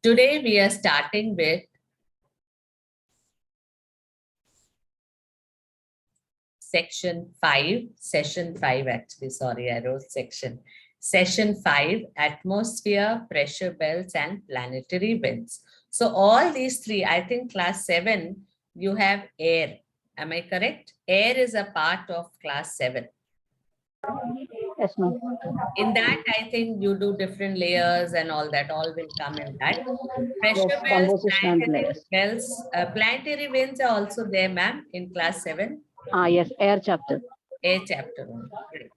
Today we are starting with session 5 actually, sorry, I wrote section. Session 5, atmosphere, pressure belts and planetary winds. So all these three, I think class 7, you have air. Am I correct? Air is a part of class 7. Yes, ma'am. In that, I think you do different layers and all will come in that. Yes, Pressure belts, composition and planetary layers. belts, planetary winds are also there, ma'am, in class 7, Yes, air chapter. A chapter 1. Great.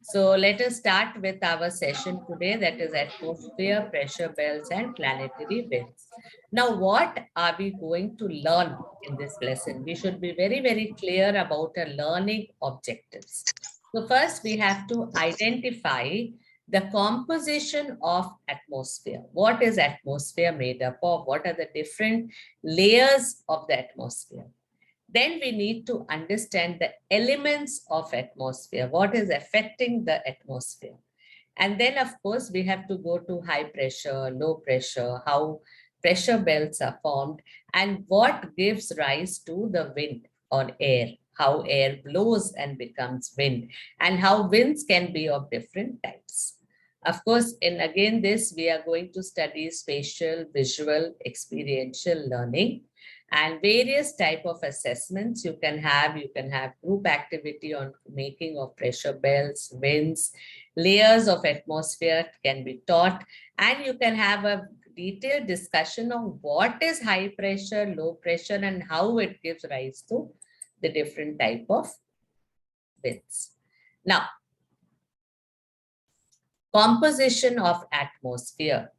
So let us start with our session today, that is atmosphere, pressure belts and planetary winds. Now, what are we going to learn in this lesson? We should be very, very clear about our learning objectives. So first we have to identify the composition of atmosphere. What is atmosphere made up of? What are the different layers of the atmosphere? Then we need to understand the elements of atmosphere, what is affecting the atmosphere. And then, of course, we have to go to high pressure, low pressure, how pressure belts are formed, and what gives rise to the wind or air, how air blows and becomes wind, and how winds can be of different types. Of course, in again this, we are going to study spatial, visual, experiential learning and various type of assessments you can have. You can have group activity on making of pressure belts, winds, layers of atmosphere can be taught, and you can have a detailed discussion of what is high pressure, low pressure, and how it gives rise to the different type of winds. Now, composition of atmosphere.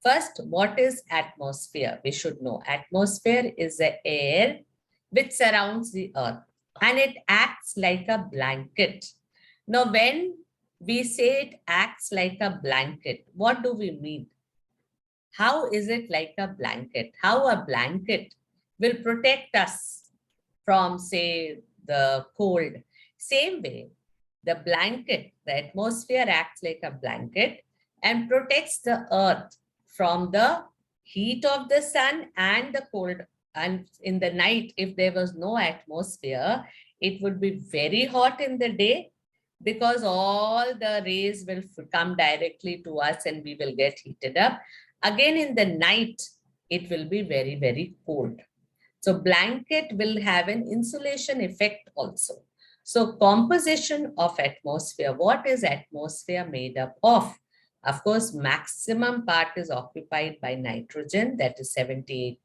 First, what is atmosphere? We should know. Atmosphere is the air which surrounds the earth and it acts like a blanket. Now, when we say it acts like a blanket, what do we mean? How is it like a blanket? How a blanket will protect us from, say, the cold? Same way, the blanket, the atmosphere acts like a blanket and protects the earth from the heat of the sun and the cold. And in the night, if there was no atmosphere, it would be very hot in the day because all the rays will come directly to us and we will get heated up. Again, in the night, it will be very, very cold. So blanket will have an insulation effect also. So composition of atmosphere. What is atmosphere made up of? Of course, maximum part is occupied by nitrogen, that is 78%.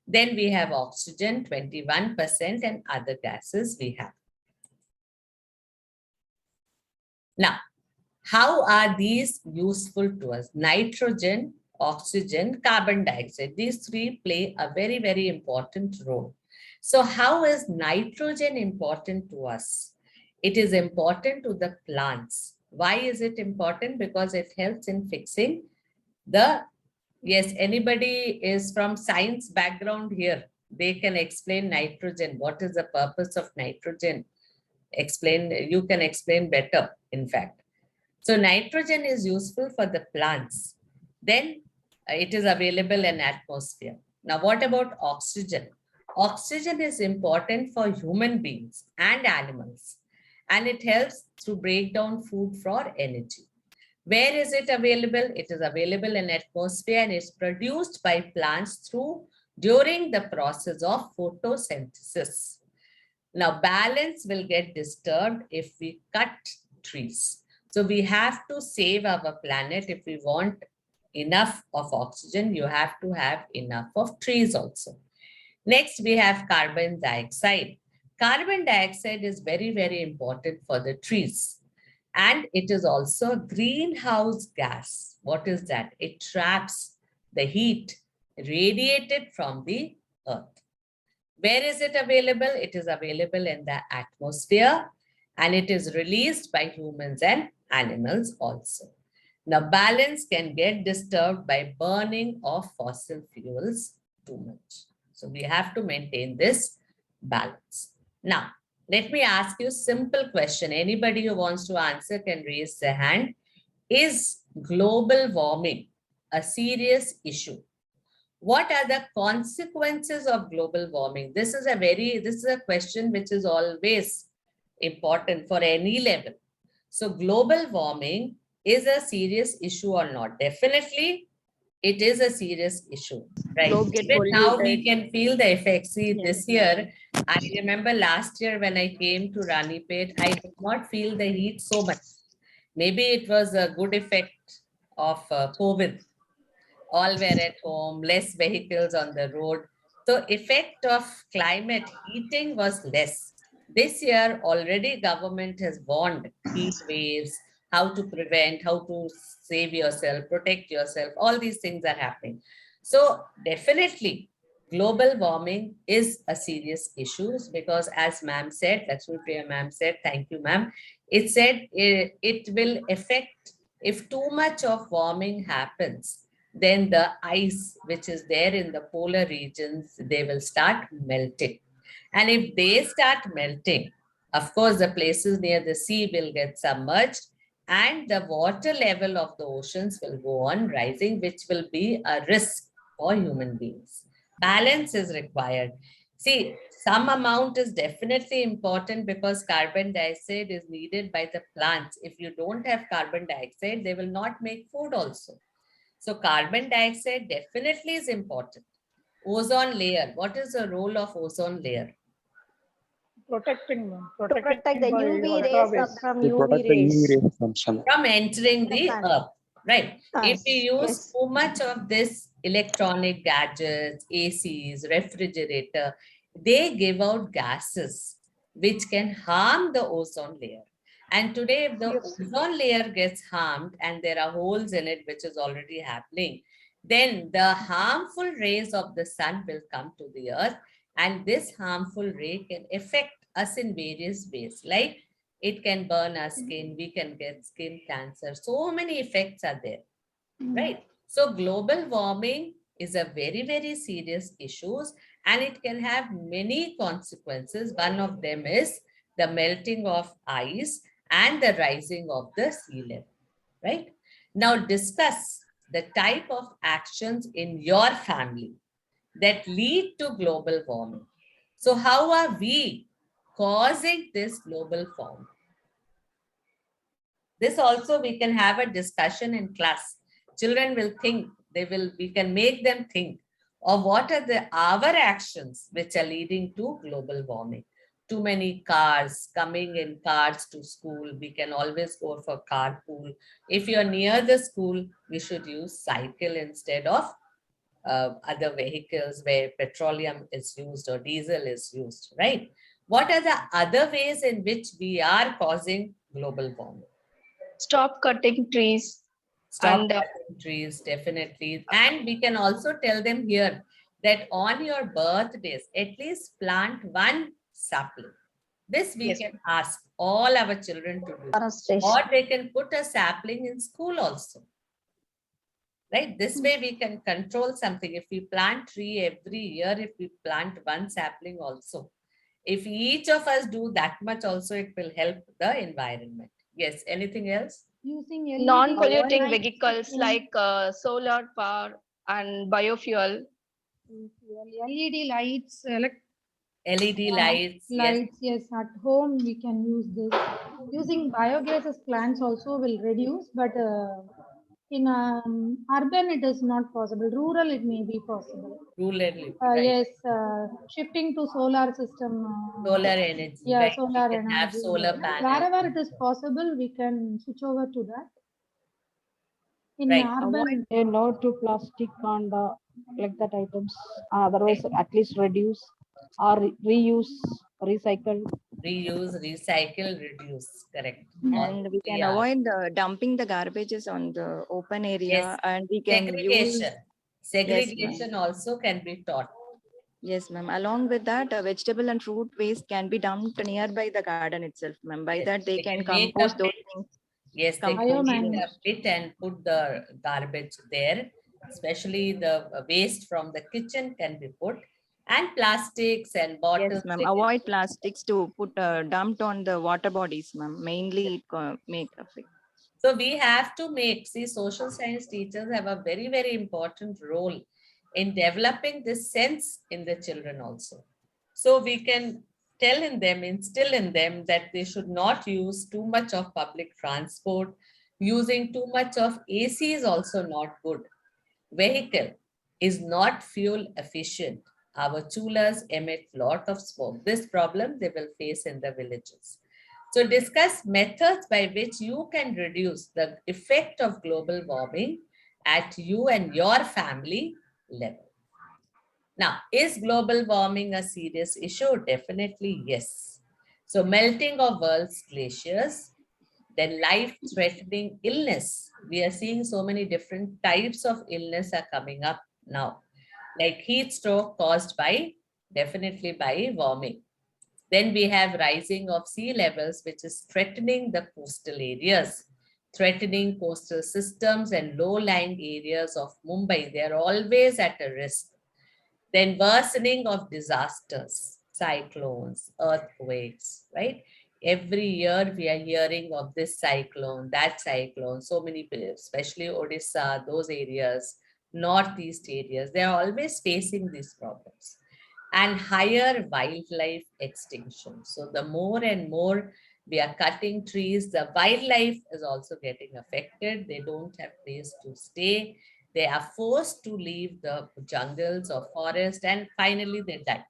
Then we have oxygen, 21%, and other gases we have. Now, how are these useful to us? Nitrogen, oxygen, carbon dioxide. These three play a very, very important role. So how is nitrogen important to us? It is important to the plants. Why is it important? Because it helps in fixing the, yes, anybody is from science background here. They can explain nitrogen. What is the purpose of nitrogen? You can explain better, in fact. So nitrogen is useful for the plants. Then it is available in atmosphere. Now, what about oxygen? Oxygen is important for human beings and animals, and it helps to break down food for energy. Where is it available? It is available in atmosphere and is produced by plants during the process of photosynthesis. Now, balance will get disturbed if we cut trees. So we have to save our planet. If we want enough of oxygen, you have to have enough of trees also. Next, we have carbon dioxide. Carbon dioxide is very, very important for the trees. And it is also a greenhouse gas. What is that? It traps the heat radiated from the earth. Where is it available? It is available in the atmosphere and it is released by humans and animals also. Now, balance can get disturbed by burning of fossil fuels too much. So we have to maintain this balance. Now, let me ask you a simple question. Anybody who wants to answer can raise their hand. Is global warming a serious issue. What are the consequences of global warming? This is a question which is always important for any level. So global warming is a serious issue or not? Definitely, it is a serious issue, right? Globe get Even now we polluted. can feel the effects. See, Yes, this year, I remember last year when I came to Ranipet, I did not feel the heat so much. Maybe it was a good effect of COVID. All were at home, less vehicles on the road. So effect of climate heating was less. This year already government has warned heat waves, how to prevent, how to save yourself, protect yourself. All these things are happening. So definitely global warming is a serious issue because as ma'am said, Lakshmi Priya ma'am said, thank you ma'am, it said it will affect if too much of warming happens, then the ice which is there in the polar regions, they will start melting. And if they start melting, of course, the places near the sea will get submerged and the water level of the oceans will go on rising, which will be a risk for human beings. Balance is required. See, some amount is definitely important because carbon dioxide is needed by the plants. If you don't have carbon dioxide, they will not make food also. So carbon dioxide definitely is important. Ozone layer. What is the role of ozone layer? Protecting To protect protecting the by UV rays ultrawaves. from To UV protect the UV rays. rays from sun. From entering The the sun. earth, right? If we use Yes. too much of this electronic gadgets, ACs, refrigerator, they give out gases which can harm the ozone layer. And today, if the Yes. ozone layer gets harmed and there are holes in it, which is already happening, then the harmful rays of the sun will come to the earth, and this harmful ray can affect us in various ways, like it can burn our skin, we can get skin cancer. So many effects are there, right? So global warming is a very, very serious issue and it can have many consequences. One of them is the melting of ice and the rising of the sea level, right? Now discuss the type of actions in your family that lead to global warming. So how are we causing this global warming? This also we can have a discussion in class. Children will think, we can make them think of what are our actions which are leading to global warming. Too many cars, coming in cars to school, we can always go for carpool. If you're near the school, we should use cycle instead of other vehicles where petroleum is used or diesel is used, right? What are the other ways in which we are causing global warming? Stop cutting trees. Stop And cutting trees, definitely. And we can also tell them here that on your birthdays, at least plant one sapling. This we Yes. can ask all our children to do. Or Forestation. they can put a sapling in school also. Right? This way we can control something. If we plant tree every year, if we plant one sapling also, if each of us do that much also, it will help the environment. Yes, anything else? Using LED non-polluting lights vehicles in- like solar power and biofuel. LED lights, LED lights, yes, lights, yes, at home we can use this. Using biogases plants also will reduce, but in urban it is not possible. Rural it may be possible. rural, right? Yes, shifting to solar system. Solar energy, Yeah, right? solar We can have energy. solar panels, Wherever it is possible, we can switch over to that. In right? urban, Say no to plastic and like that items. Otherwise, at least reduce or reuse, recycle. Reuse, recycle, reduce, correct. All And we can three are. avoid dumping the garbages on the open Yes, area, and we can use. segregation. Segregation also can be taught. Yes, ma'am. Along with that, vegetable and fruit waste can be dumped nearby the garden itself, ma'am. By Yes, that, they they can can make a compost those pit. things. Yes, they can Compost make them. a pit and put the garbage there. Especially the waste from the kitchen can be put. And plastics and bottles. Yes, ma'am. they can Avoid plastics to put dumped on the water bodies, ma'am. Mainly it make effect. So we have to make, see, social science teachers have a very, very important role in developing this sense in the children also. So we can tell in them, instill in them that they should not use too much of public transport. Using too much of AC is also not good. Vehicle is not fuel efficient. Our chulas emit lot of smoke. This problem they will face in the villages. So discuss methods by which you can reduce the effect of global warming at you and your family level. Now, is global warming a serious issue? Definitely yes. So melting of world's glaciers, then life-threatening illness. We are seeing so many different types of illness are coming up now, like heat stroke caused by, definitely by warming. Then we have rising of sea levels, which is threatening the coastal areas, threatening coastal systems and low-lying areas of Mumbai. They are always at a risk. Then worsening of disasters, cyclones, earthquakes, right? Every year we are hearing of this cyclone, that cyclone, so many, especially Odisha, those areas, northeast areas, they are always facing these problems. And higher wildlife extinction. So the more and more we are cutting trees, the wildlife is also getting affected. They don't have place to stay. They are forced to leave the jungles or forest, and finally they die.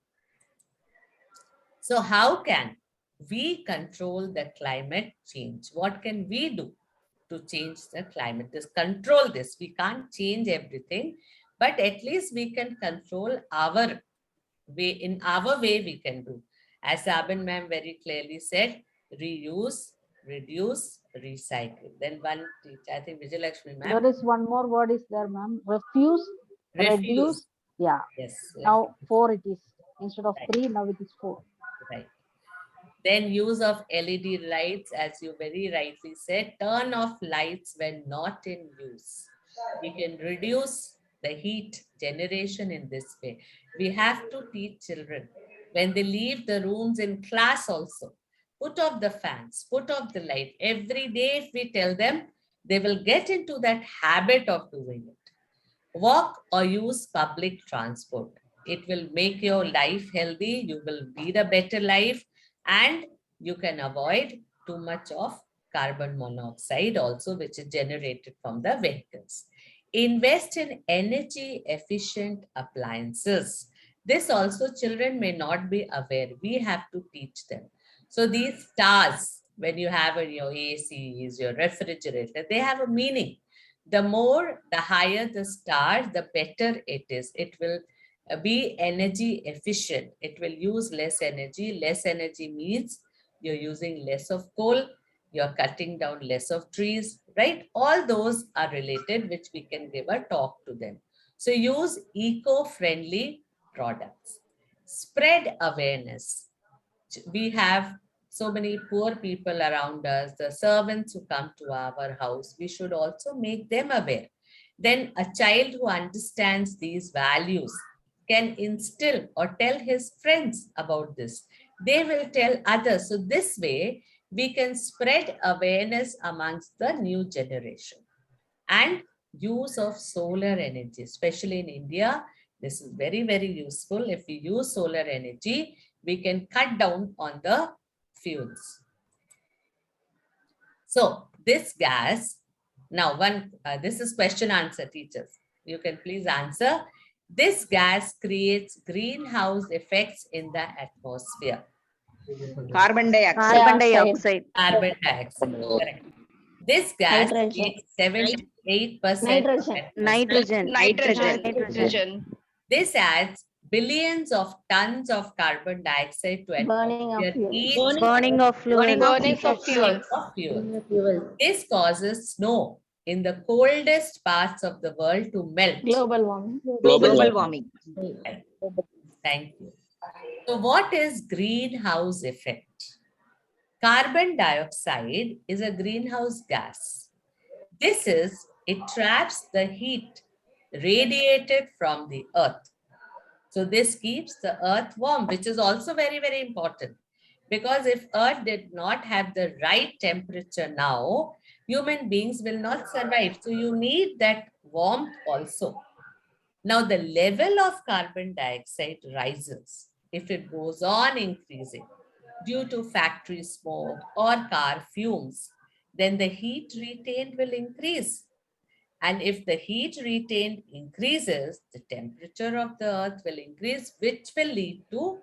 So how can we control the climate change? What can we do to change the climate? Just control this. We can't change everything, but at least we can control our way. In our way we can do. As Sabin ma'am very clearly said, reuse, reduce, recycle. Then one teacher, I think Vijay Lakshmi ma'am, There is one more word is there, ma'am. Refuse, refuse. reduce. Yeah. Yes, Now 4 it is. Instead of right, 3, now it is 4. right. Then use of LED lights, as you very rightly said, turn off lights when not in use. We can reduce the heat generation in this way. We have to teach children when they leave the rooms in class also. Put off the fans, put off the light. Every day if we tell them, they will get into that habit of doing it. Walk or use public transport. It will make your life healthy. You will lead a better life and you can avoid too much of carbon monoxide also, which is generated from the vehicles. Invest in energy efficient appliances. This also children may not be aware. We have to teach them. So these stars, when you have in your ACs, your refrigerator, they have a meaning. The more, the higher the star, the better it is. It will be energy efficient. It will use less energy. Less energy means you're using less of coal, you're cutting down less of trees, right? All those are related, which we can give a talk to them. So use eco-friendly products. Spread awareness. We have so many poor people around us, the servants who come to our house, we should also make them aware. Then a child who understands these values can instill or tell his friends about this. They will tell others. So this way, we can spread awareness amongst the new generation. And use of solar energy, especially in India, this is very, very useful. If we use solar energy, we can cut down on the fuels. So this gas, now this is question answer, teachers. You can please answer. This gas creates greenhouse effects in the atmosphere. Carbon dioxide. Carbon dioxide. Carbon dioxide, correct. This gas Nitrogen. takes 78% Nitrogen. Nitrogen. Nitrogen. This adds billions of tons of carbon dioxide to Burning of atmosphere fuel. each Burning of fuel. Burning of fuel. of fuel. Burning of fuel. This causes snow in the coldest parts of the world to melt. Global warming. Global warming. Thank you. So what is greenhouse effect? Carbon dioxide is a greenhouse gas. It traps the heat radiated from the earth. So this keeps the earth warm, which is also very, very important. Because if earth did not have the right temperature now, human beings will not survive. So you need that warmth also. Now the level of carbon dioxide rises if it goes on increasing due to factory smoke or car fumes, then the heat retained will increase. And if the heat retained increases, the temperature of the earth will increase, which will lead to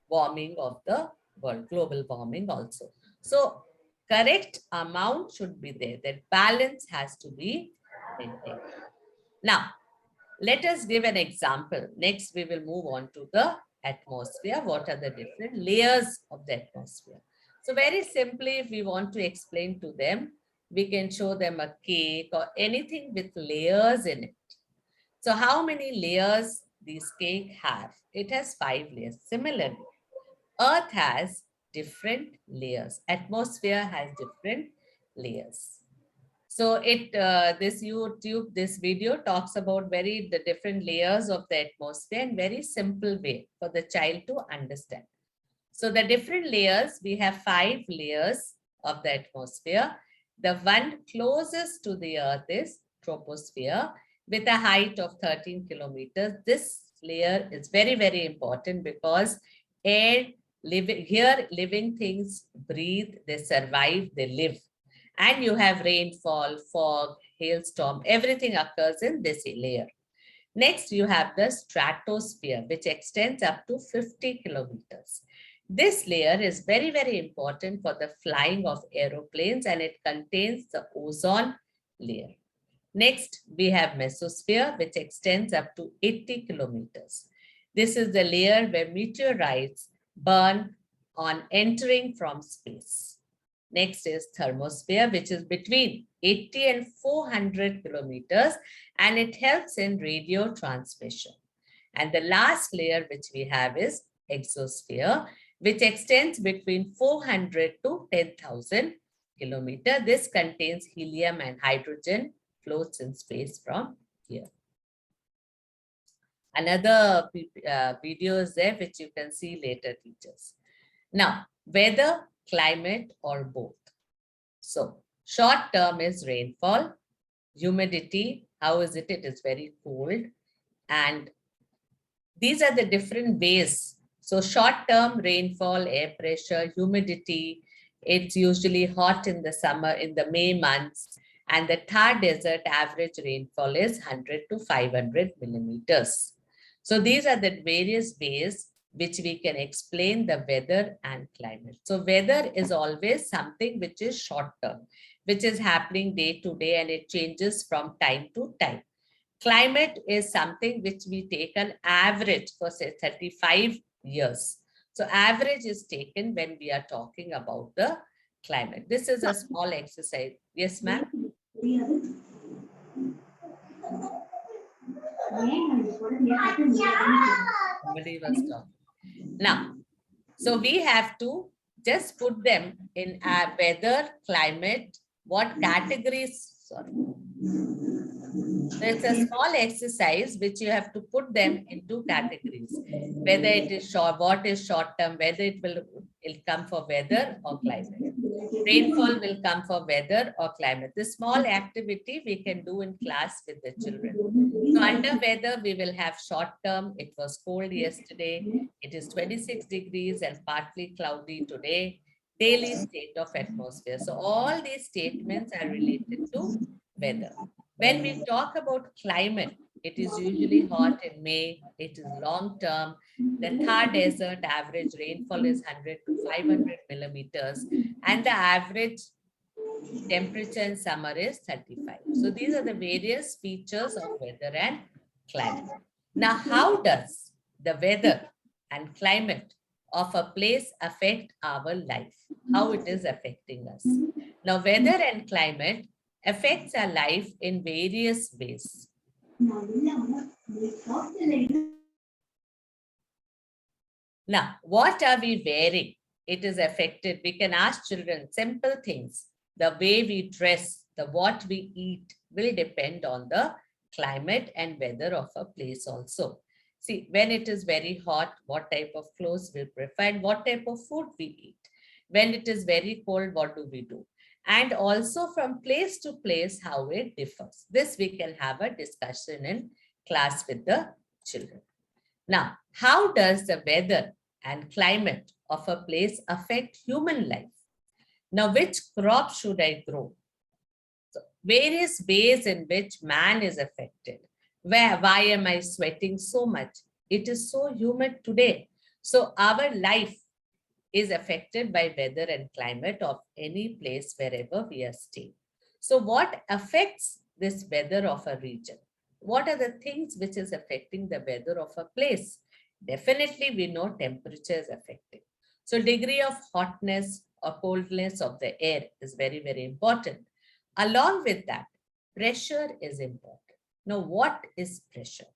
warming of the world, global warming also. So correct amount should be there. That balance has to be maintained. Now, let us give an example. Next, we will move on to the atmosphere. What are the different layers of the atmosphere? So very simply, if we want to explain to them, we can show them a cake or anything with layers in it. So how many layers this cake have? It has 5 layers. Similarly, Earth has different layers. Atmosphere has different layers. So this video talks about the different layers of the atmosphere in very simple way for the child to understand. So the different layers, we have 5 layers of the atmosphere. The one closest to the earth is troposphere with a height of 13 kilometers. This layer is very, very important because air living things breathe, they survive, they live. And you have rainfall, fog, hailstorm, everything occurs in this layer. Next, you have the stratosphere, which extends up to 50 kilometers. This layer is very, very important for the flying of aeroplanes, and it contains the ozone layer. Next, we have mesosphere, which extends up to 80 kilometers. This is the layer where meteorites burn on entering from space. Next is thermosphere, which is between 80 and 400 kilometers, and it helps in radio transmission. And the last layer which we have is exosphere, which extends between 400 to 10,000 kilometers. This contains helium and hydrogen, floats in space from here. Another video is there, which you can see later, teachers. Now, weather, climate, or both. So, short term is rainfall, humidity. How is it? It is very cold. And these are the different ways. So, short term rainfall, air pressure, humidity. It's usually hot in the summer, in the May months. And the Thar Desert average rainfall is 100 to 500 millimeters. So, these are the various ways which we can explain the weather and climate. So weather is always something which is short term, which is happening day to day, and it changes from time to time. Climate is something which we take an average for say 35 years. So average is taken when we are talking about the climate. This is a small exercise. Yes, ma'am? Somebody was talking. Now, so we have to just put them in weather, climate, what categories, sorry. So it's a small exercise which you have to put them into categories, whether it is short, what is short term, whether it'll come for weather or climate. Rainfall will come for weather or climate. This small activity we can do in class with the children. So under weather, we will have short term. It was cold yesterday. It is 26 degrees and partly cloudy today. Daily state of atmosphere. So all these statements are related to weather. When we talk about climate, it is usually hot in May. It is long term. The Thar Desert average rainfall is 100 to 500 millimeters, and the average temperature in summer is 35. So these are the various features of weather and climate. Now, how does the weather and climate of a place affect our life? How it is affecting us? Now, weather and climate affects our life in various ways. Now, what are we wearing? It is affected. We can ask children simple things. The way we dress, what we eat will depend on the climate and weather of a place also. See, when it is very hot, what type of clothes we prefer and what type of food we eat. When it is very cold, what do we do? And also from place to place, how it differs. This we can have a discussion in class with the children. Now, how does the weather and climate of a place affect human life? Now, which crop should I grow? So, various ways in which man is affected. Why am I sweating so much? It is so humid today. So our life is affected by weather and climate of any place wherever we are staying. So what affects this weather of a region? What are the things which is affecting the weather of a place? Definitely we know temperature is affecting. So degree of hotness or coldness of the air is very, very important. Along with that, pressure is important. Now, what is pressure?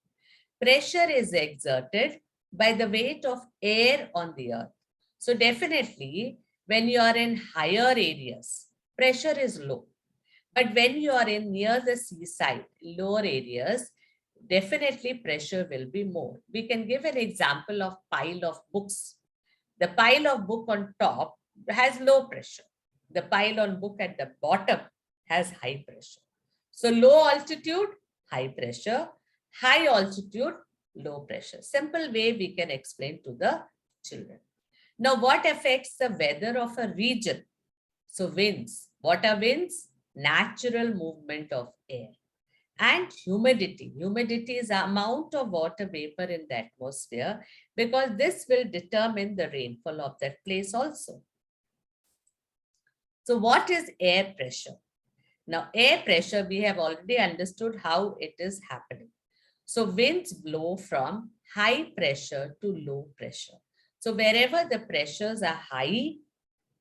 Pressure is exerted by the weight of air on the earth. So definitely, when you are in higher areas, pressure is low. But when you are in near the seaside, lower areas, definitely pressure will be more. We can give an example of pile of books. The pile of book on top has low pressure. The pile on book at the bottom has high pressure. So low altitude, high pressure, high altitude, low pressure. Simple way we can explain to the children. Now, what affects the weather of a region? So winds. What are winds? Natural movement of air. And humidity. Humidity is the amount of water vapor in the atmosphere, because this will determine the rainfall of that place also. So what is air pressure? Now, air pressure, we have already understood how it is happening. So winds blow from high pressure to low pressure. So wherever the pressures are high,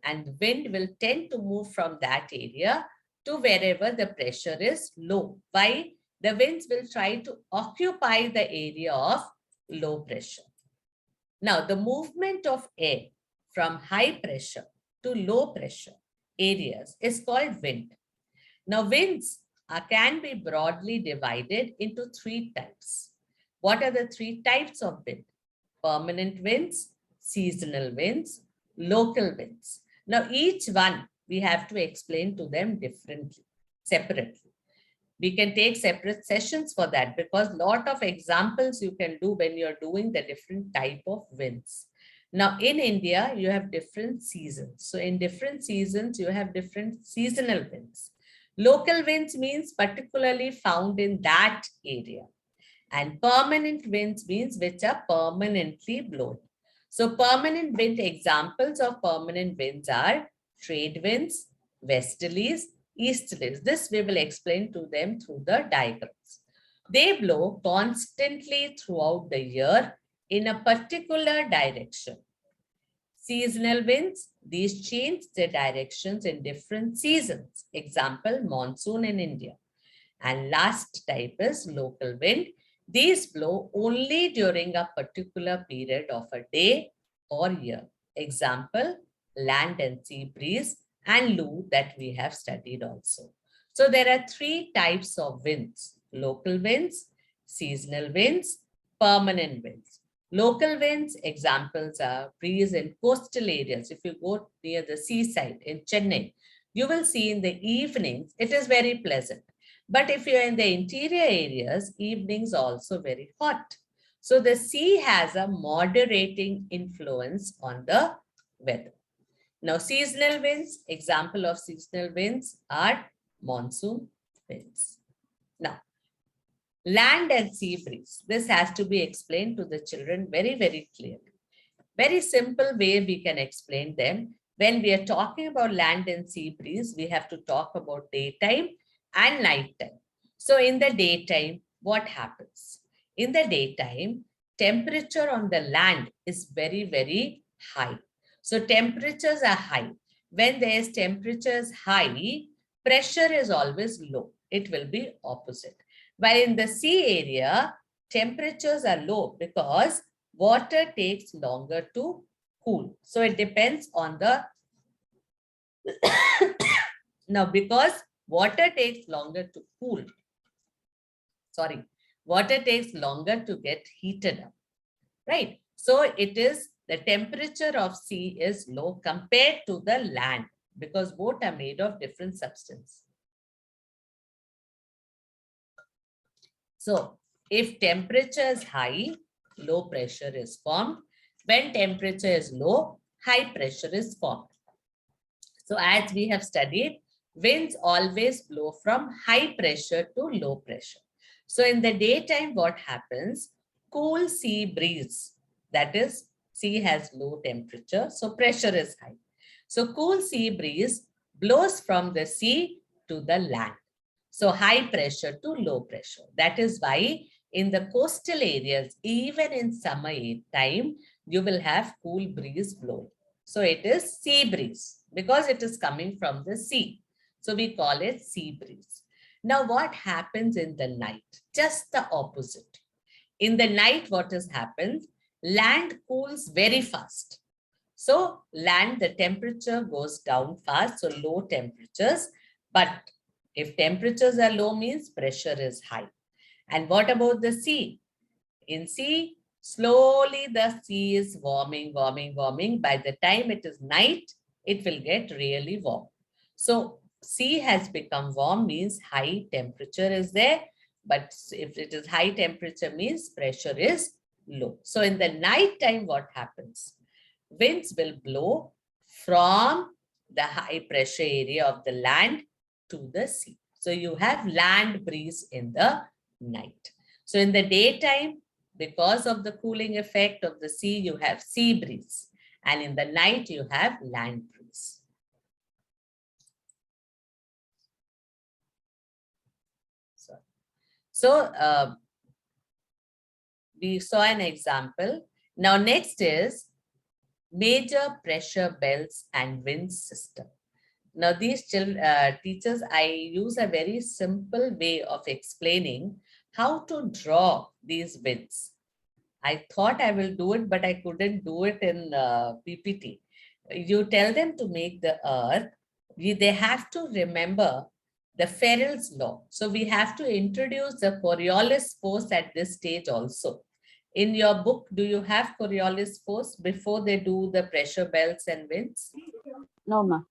and wind will tend to move from that area to wherever the pressure is low. Why? The winds will try to occupy the area of low pressure. Now, the movement of air from high pressure to low pressure areas is called wind. Now, winds can be broadly divided into three types. What are the three types of wind? Permanent winds, seasonal winds, local winds. Now, each one we have to explain to them differently, separately. We can take separate sessions for that, because lot of examples you can do when you're doing the different type of winds. Now, in India, you have different seasons. So in different seasons, you have different seasonal winds. Local winds means particularly found in that area. And permanent winds means which are permanently blown. So permanent wind, examples of permanent winds are trade winds, westerlies, easterlies. This we will explain to them through the diagrams. They blow constantly throughout the year in a particular direction. Seasonal winds, these change their directions in different seasons. Example, monsoon in India. And last type is local wind. These blow only during a particular period of a day or year. Example, land and sea breeze and Lu that we have studied also. So there are three types of winds: local winds, seasonal winds, permanent winds. Local winds, examples are breeze in coastal areas. If you go near the seaside in Chennai, you will see in the evenings, it is very pleasant. But if you're in the interior areas, evenings also very hot. So the sea has a moderating influence on the weather. Now, seasonal winds, example of seasonal winds are monsoon winds. Now, land and sea breeze. This has to be explained to the children very, very clearly. Very simple way we can explain them. When we are talking about land and sea breeze, we have to talk about daytime and nighttime. So in the daytime, what happens? In the daytime, temperature on the land is very, very high. So temperatures are high. When there is temperatures high, pressure is always low. It will be opposite. While in the sea area, temperatures are low because water takes longer to cool. So it depends on the now, because water takes longer to cool. Water takes longer to get heated up, right? So it is the temperature of sea is low compared to the land because both are made of different substance. So if temperature is high, low pressure is formed. When temperature is low, high pressure is formed. So as we have studied, winds always blow from high pressure to low pressure. So in the daytime, what happens? Cool sea breeze, that is, sea has low temperature, so pressure is high. So cool sea breeze blows from the sea to the land. So high pressure to low pressure. That is why in the coastal areas, even in summer time, you will have cool breeze blowing. So it is sea breeze because it is coming from the sea. So we call it sea breeze. Now what happens in the night? Just the opposite. In the night, what has happened? Land cools very fast. So land, the temperature goes down fast, so low temperatures. But if temperatures are low means pressure is high. And what about the sea? In sea, slowly the sea is warming. By the time it is night, it will get really warm. So sea has become warm means high temperature is there. But if it is high temperature means pressure is low. So in the night time, what happens? Winds will blow from the high pressure area of the land to the sea. So you have land breeze in the night. So in the daytime, because of the cooling effect of the sea, you have sea breeze. And in the night, you have land breeze. So we saw an example. Now next is major pressure belts and wind system. Now these teachers, I use a very simple way of explaining how to draw these winds. I thought I will do it, but I couldn't do it in PPT. You tell them to make the earth, they have to remember the Ferrell's law. So we have to introduce the Coriolis force at this stage also. In your book, do you have Coriolis force before they do the pressure belts and winds? No, ma'am.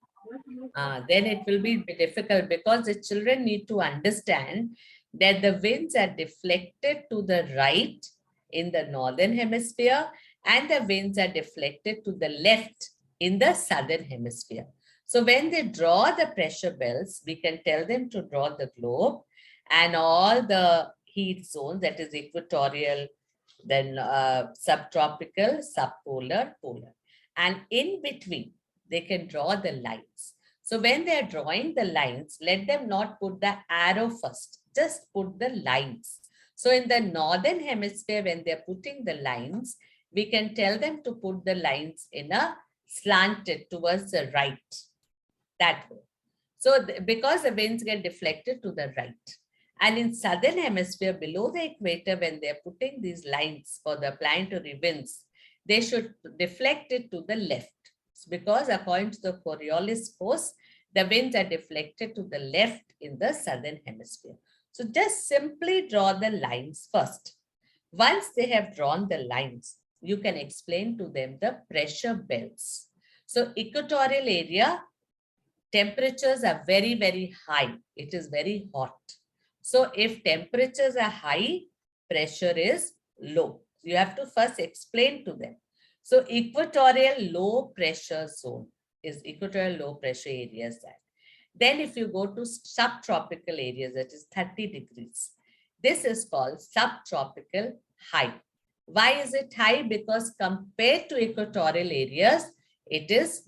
Then it will be difficult because the children need to understand that the winds are deflected to the right in the northern hemisphere and the winds are deflected to the left in the southern hemisphere. So when they draw the pressure belts, we can tell them to draw the globe and all the heat zones, that is equatorial, then subtropical, subpolar, polar. And in between, they can draw the lines. So when they are drawing the lines, let them not put the arrow first, just put the lines. So in the northern hemisphere, when they're putting the lines, we can tell them to put the lines in a slanted towards the right, that way. So because the winds get deflected to the right. And in southern hemisphere, below the equator, when they're putting these lines for the planetary winds, they should deflect it to the left. Because according to the Coriolis force, the winds are deflected to the left in the southern hemisphere. So just simply draw the lines first. Once they have drawn the lines, you can explain to them the pressure belts. So equatorial area, temperatures are very, very high. It is very hot. So if temperatures are high, pressure is low. You have to first explain to them. So equatorial low pressure zone is equatorial low pressure areas. Then if you go to subtropical areas, that is 30 degrees. This is called subtropical high. Why is it high? Because compared to equatorial areas, it is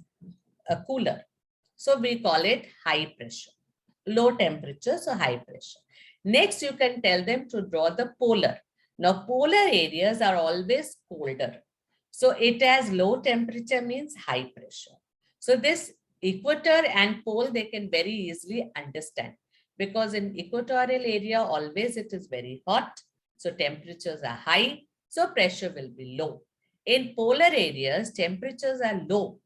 cooler. So we call it high pressure. Low temperature, so high pressure. Next, you can tell them to draw the polar. Now, polar areas are always colder. So it has low temperature means high pressure. So this equator and pole, they can very easily understand because in equatorial area, always it is very hot. So temperatures are high. So pressure will be low. In polar areas, temperatures are low,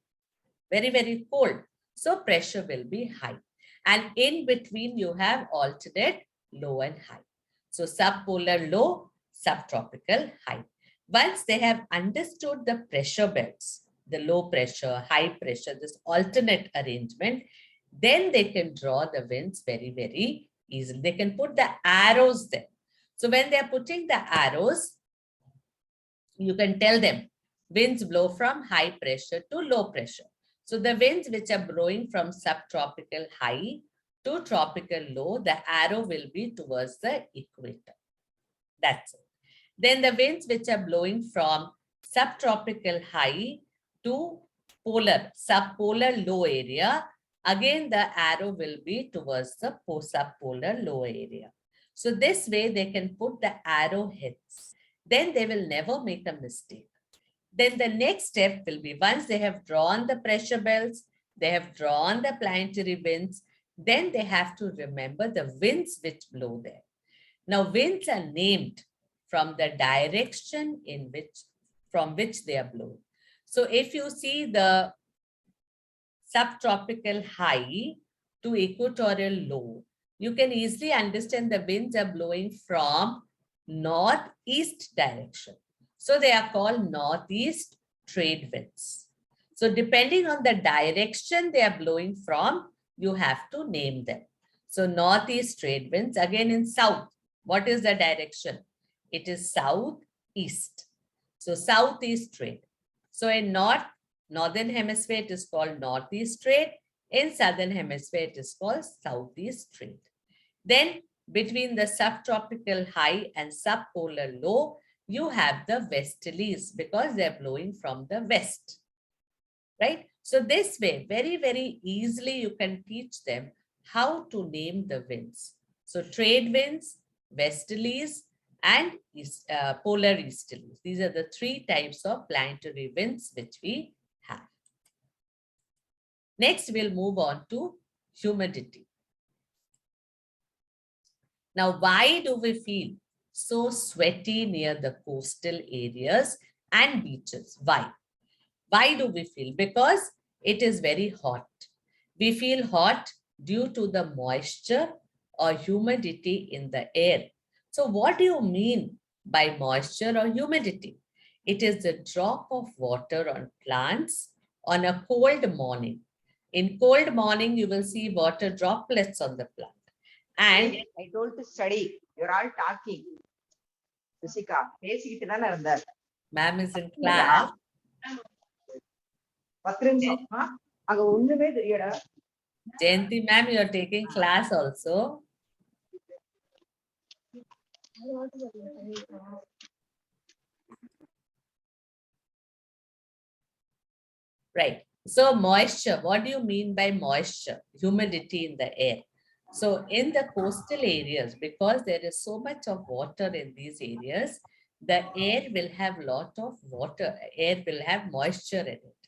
very, very cold. So pressure will be high. And in between, you have alternate low and high. So subpolar low, subtropical high. Once they have understood the pressure belts, the low pressure, high pressure, this alternate arrangement, then they can draw the winds very, very easily. They can put the arrows there. So when they're putting the arrows, you can tell them winds blow from high pressure to low pressure. So the winds which are blowing from subtropical high to tropical low, the arrow will be towards the equator. That's it. Then the winds which are blowing from subtropical high to polar, subpolar low area, again the arrow will be towards the subpolar low area. So this way they can put the arrow heads. Then they will never make a mistake. Then the next step will be, once they have drawn the pressure belts, they have drawn the planetary winds, then they have to remember the winds which blow there. Now winds are named from the direction from which they are blowing. So if you see the subtropical high to equatorial low, you can easily understand the winds are blowing from northeast direction. So they are called northeast trade winds. So depending on the direction they are blowing from, you have to name them. So northeast trade winds, again in south, what is the direction? It is southeast. So southeast trade. So in northern hemisphere, it is called northeast trade. In southern hemisphere, it is called southeast trade. Then between the subtropical high and subpolar low, you have the westerlies because they're blowing from the west, right? So this way, very, very easily you can teach them how to name the winds. So trade winds, westerlies, and polar easterlies. These are the three types of planetary winds which we have. Next, we'll move on to humidity. Now, why do we feel so sweaty near the coastal areas and beaches? Why? Why do we feel? Because it is very hot. We feel hot due to the moisture or humidity in the air. So what do you mean by moisture or humidity? It is the drop of water on plants on a cold morning. In cold morning, you will see water droplets on the plant. And I told to study. You're all talking. Jessica, பேசிக்கிட்டு தானே இருந்தார். ma'am is in class. 10 நிமிஷம். அங்க ஒண்ணுமே தெரியடா. Jayanti ma'am, you are taking class also. Right. So moisture, what do you mean by moisture? Humidity in the air. So in the coastal areas, because there is so much of water in these areas, the air will have lot of water. Air will have moisture in it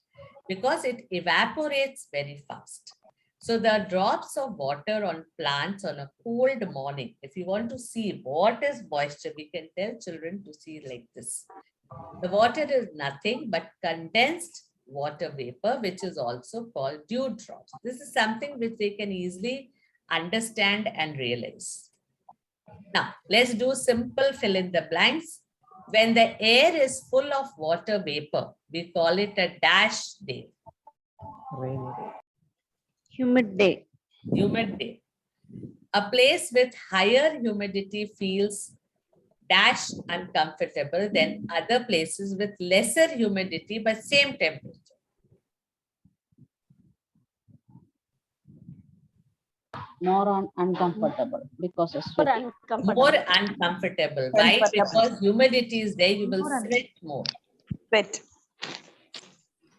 because it evaporates very fast. So the drops of water on plants on a cold morning, if you want to see what is moisture, we can tell children to see like this. The water is nothing but condensed water vapor, which is also called dewdrops. This is something which they can easily understand and realize. Now, let's do simple fill in the blanks. When the air is full of water vapor, we call it a dash day. Rainy day. Humid day. Humid day. A place with higher humidity feels dash uncomfortable than other places with lesser humidity but same temperature. More uncomfortable because of sweating. More uncomfortable. Why? Because humidity is there, you will sweat more. Sweat.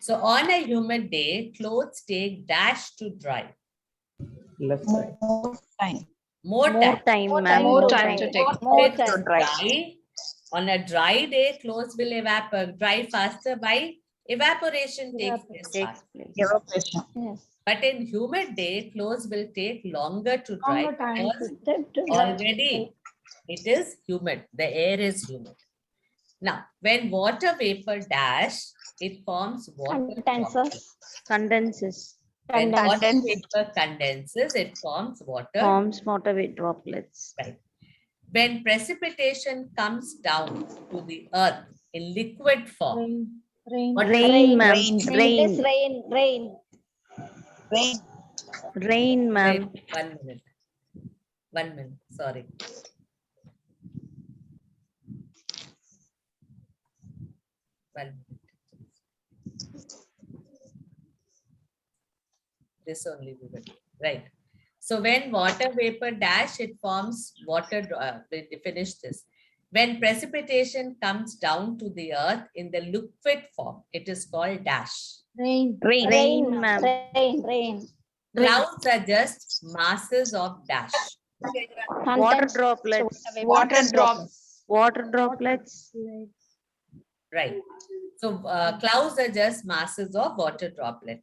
So on a humid day, clothes take dash to dry. Left side. Time. More More time. time, ma'am. More More time time. to take. More It is time. dry. On a dry day, clothes will evaporate, dry faster. Why? Evaporation takes place Takes fast. place. Evaporation. Yes. But in humid day, clothes will take longer to dry Longer time because Time to already it is humid. The air is humid. Now, when water vapor dash, it forms water droplets. condenses. When water Condense. vapor condenses, it forms water. Forms water with droplets. Right. When precipitation comes down to the earth in liquid form? Rain. Rain. What Rain, ma'am. Rain. Rain. It is rain. Rain. Rain. Rain, ma'am. Wait, 1 minute. 1 minute. Sorry. One minute. This only we will do. Right. So when water vapor dash, it forms water. We finish this. When precipitation comes down to the earth in the liquid form, it is called dash. Rain. Rain. Rain. ma'am. Rain. Rain. Clouds are just masses of dash. Water Sometimes droplets. Water drops. Water droplets. Right. So clouds are just masses of water droplet.